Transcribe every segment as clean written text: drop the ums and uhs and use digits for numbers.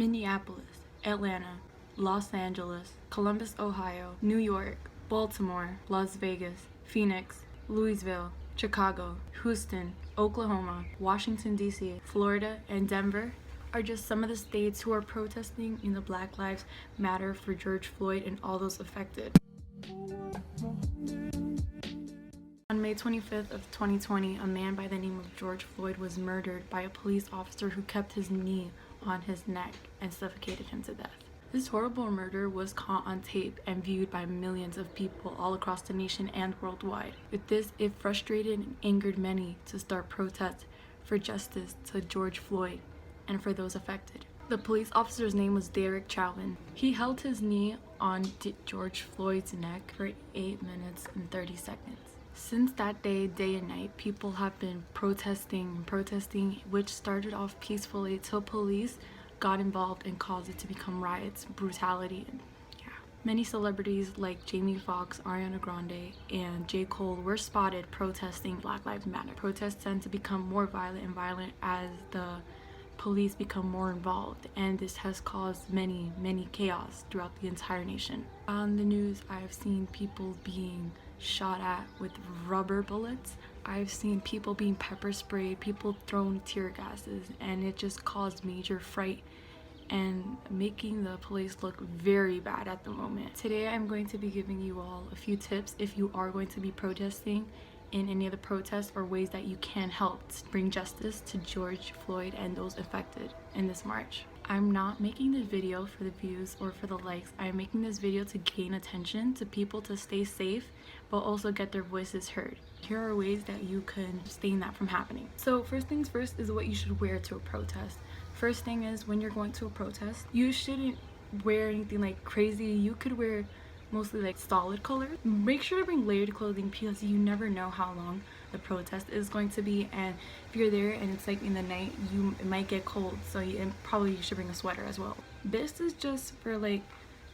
Minneapolis, Atlanta, Los Angeles, Columbus, Ohio, New York, Baltimore, Las Vegas, Phoenix, Louisville, Chicago, Houston, Oklahoma, Washington, D.C., Florida, and Denver are just some of the states who are protesting in the Black Lives Matter for George Floyd and all those affected. On May 25th of 2020, a man by the name of George Floyd was murdered by a police officer who kept his knee on his neck and suffocated him to death. This horrible murder was caught on tape and viewed by millions of people all across the nation and worldwide. With this, it frustrated and angered many to start protests for justice to George Floyd and for those affected. The police officer's name was Derek Chauvin. He held his knee on George Floyd's neck for 8 minutes and 30 seconds. Since that day, day and night, people have been protesting, which started off peacefully till police got involved and caused it to become riots, brutality, and yeah. Many celebrities like Jamie Foxx, Ariana Grande, and J. Cole were spotted protesting Black Lives Matter. Protests tend to become more violent as the police become more involved, and this has caused many chaos throughout the entire nation. On the news, I have seen people being shot at with rubber bullets. I've seen people being pepper sprayed, people throwing tear gases, and it just caused major fright and making the place look very bad at the moment. Today I'm going to be giving you all a few tips if you are going to be protesting in any of the protests, or ways that you can help bring justice to George Floyd and those affected in this march. I'm not making this video for the views or for the likes. I'm making this video to gain attention to people to stay safe, but also get their voices heard. Here are ways that you can sustain that from happening. So first things first is what you should wear to a protest. First thing is, when you're going to a protest, you shouldn't wear anything like crazy. You could wear mostly like solid colors. Make sure to bring layered clothing because you never know how long the protest is going to be, and if you're there and it's like in the night, it might get cold, so you should bring a sweater as well. This is just for like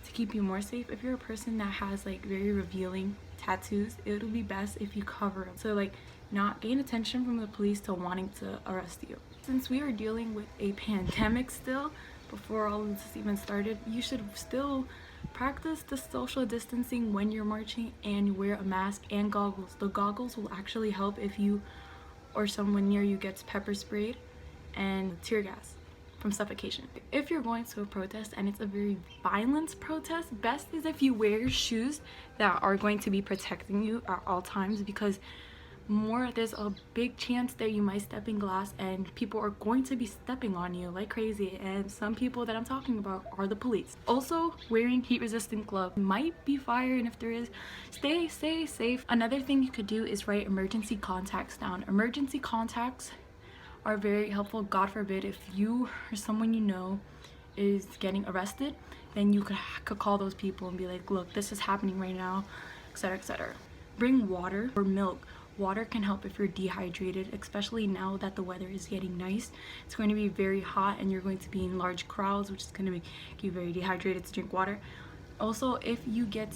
to keep you more safe. If you're a person that has like very revealing tattoos, it'll be best if you cover them, so like not gain attention from the police to wanting to arrest you. Since we are dealing with a pandemic still, before all of this even started, you should still practice the social distancing when you're marching, and wear a mask and goggles. The goggles will actually help if you or someone near you gets pepper sprayed and tear gas from suffocation. If you're going to a protest and it's a very violent protest, best is if you wear shoes that are going to be protecting you at all times, because there's a big chance that you might step in glass and people are going to be stepping on you like crazy, and some people that I'm talking about are the police. Also, wearing heat resistant gloves might be fire, and if there is, stay safe. Another thing you could do is write emergency contacts down. Emergency contacts are very helpful. God forbid if you or someone you know is getting arrested, then you could call those people and be like, look, this is happening right now, etc., etc. Bring water or milk. Water can help if you're dehydrated, especially now that the weather is getting nice. It's going to be very hot and you're going to be in large crowds, which is going to make you very dehydrated to drink water. Also, if you get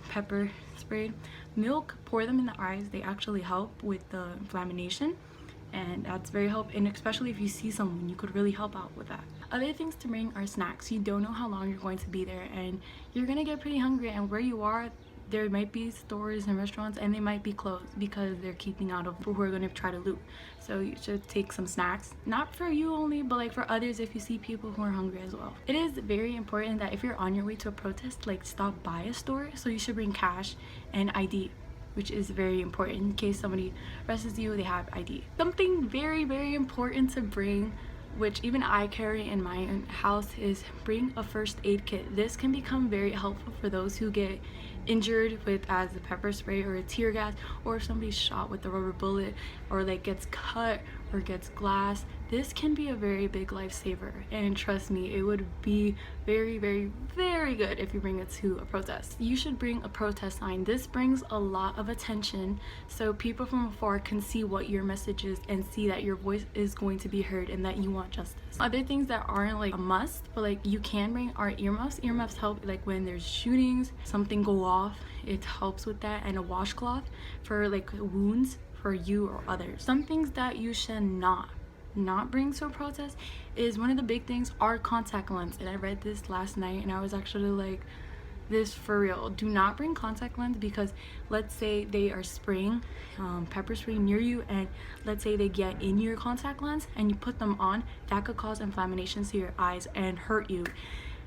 pepper sprayed, milk, pour them in the eyes. They actually help with the inflammation, and that's very helpful, and especially if you see someone, you could really help out with that. Other things to bring are snacks. You don't know how long you're going to be there, and you're going to get pretty hungry, and where you are, there might be stores and restaurants and they might be closed because they're keeping out of people who are going to try to loot. So you should take some snacks, not for you only, but like for others if you see people who are hungry as well. It is very important that if you're on your way to a protest, like stop by a store, so you should bring cash and ID, which is very important in case somebody arrests you, they have ID. Something very important to bring, which even I carry in my house, is bring a first aid kit. This can become very helpful for those who get injured with as a pepper spray or a tear gas, or if somebody's shot with a rubber bullet, or like gets cut or gets glass. This can be a very big lifesaver, and trust me, it would be very good if you bring it to a protest. You should bring a protest sign. This brings a lot of attention, so people from afar can see what your message is and see that your voice is going to be heard and that you want justice. Other things that aren't like a must, but like you can bring, are earmuffs. Earmuffs help like when there's shootings, something go off, it helps with that, and a washcloth for like wounds for you or others. Some things that you should not not bring to a protest is, one of the big things are contact lens. And I read this last night and I was actually like, this for real. Do not bring contact lens, because let's say they are spraying pepper spray near you, and let's say they get in your contact lens and you put them on, that could cause inflammations to your eyes and hurt you,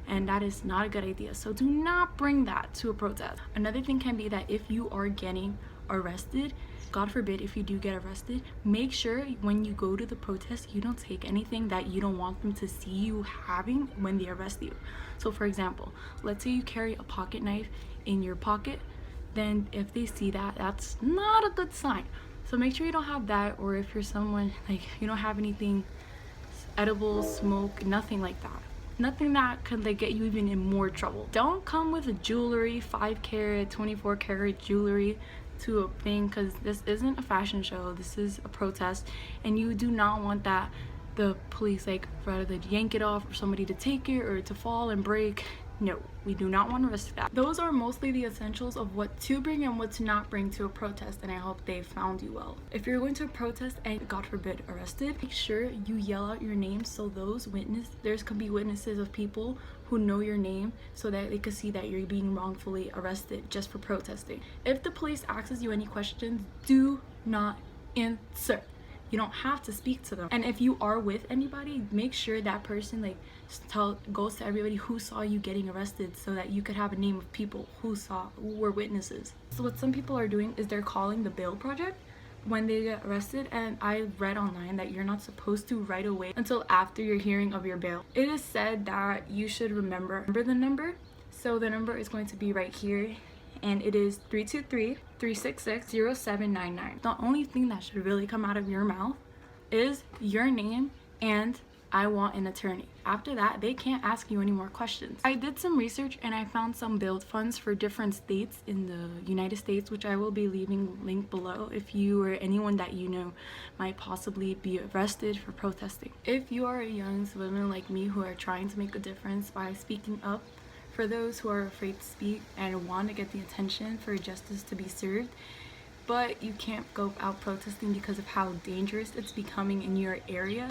and that is not a good idea. So do not bring that to a protest. Another thing can be that if you are getting arrested, God forbid if you do get arrested, make sure when you go to the protest you don't take anything that you don't want them to see you having when they arrest you. So for example, let's say you carry a pocket knife in your pocket, then if they see that, that's not a good sign. So make sure you don't have that, or if you're someone like you don't have anything edible, smoke, nothing like that. Nothing that could like get you even in more trouble. Don't come with a jewelry, 5 carat, 24 carat jewelry to a thing, because this isn't a fashion show, this is a protest, and you do not want that the police like rather yank it off or somebody to take it or to fall and break. No, we do not want to risk that. Those are mostly the essentials of what to bring and what to not bring to a protest, and I hope they found you well. If you're going to a protest and God forbid arrested, make sure you yell out your name so those there's could be witnesses of people who know your name, so that they could see that you're being wrongfully arrested just for protesting. If the police asks you any questions, do not answer. You don't have to speak to them. And if you are with anybody, make sure that person like goes to everybody who saw you getting arrested, so that you could have a name of people who were witnesses. So what some people are doing is they're calling the bail project when they get arrested, and I read online that you're not supposed to right away until after your hearing of your bail. It is said that you should remember the number. So the number is going to be right here, and it is 323-366-0799. The only thing that should really come out of your mouth is your name and I want an attorney. After that, they can't ask you any more questions. I did some research and I found some bail funds for different states in the United States, which I will be leaving link below if you or anyone that you know might possibly be arrested for protesting. If you are a young civilian like me who are trying to make a difference by speaking up for those who are afraid to speak and want to get the attention for justice to be served, but you can't go out protesting because of how dangerous it's becoming in your area,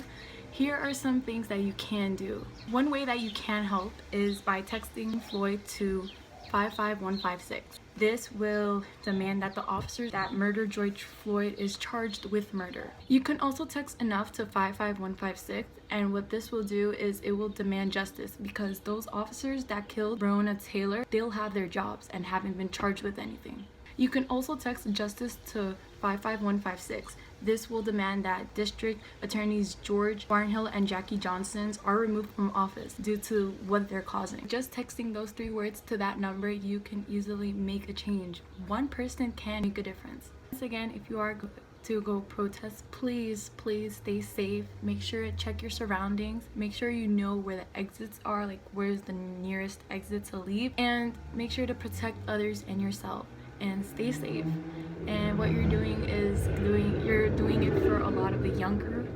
here are some things that you can do. One way that you can help is by texting FLOYD to 55156. This will demand that the officer that murdered George Floyd is charged with murder. You can also text enough to 55156, and what this will do is it will demand justice, because those officers that killed Breonna Taylor, they'll have their jobs and haven't been charged with anything. You can also text justice to 55156. This will demand that District Attorneys George Barnhill and Jackie Johnson are removed from office due to what they're causing. Just texting those 3 words to that number, you can easily make a change. One person can make a difference. Once again, if you are to go protest, please stay safe. Make sure to check your surroundings. Make sure you know where the exits are, like where's the nearest exit to leave, and make sure to protect others and yourself. And stay safe. And what you're doing is you're doing it for a lot of the younger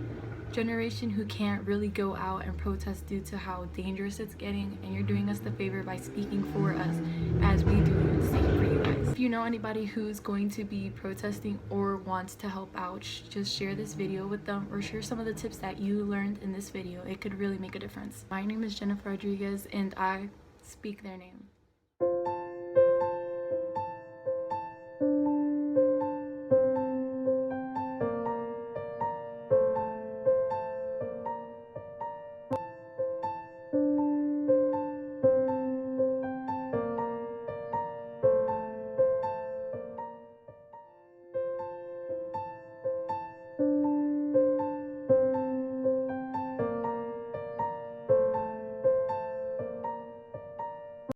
generation who can't really go out and protest due to how dangerous it's getting, and you're doing us the favor by speaking for us as we do the same for you guys. If you know anybody who's going to be protesting or wants to help out, just share this video with them, or share some of the tips that you learned in this video. It could really make a difference. My name is Jennifer Rodriguez and I speak their name.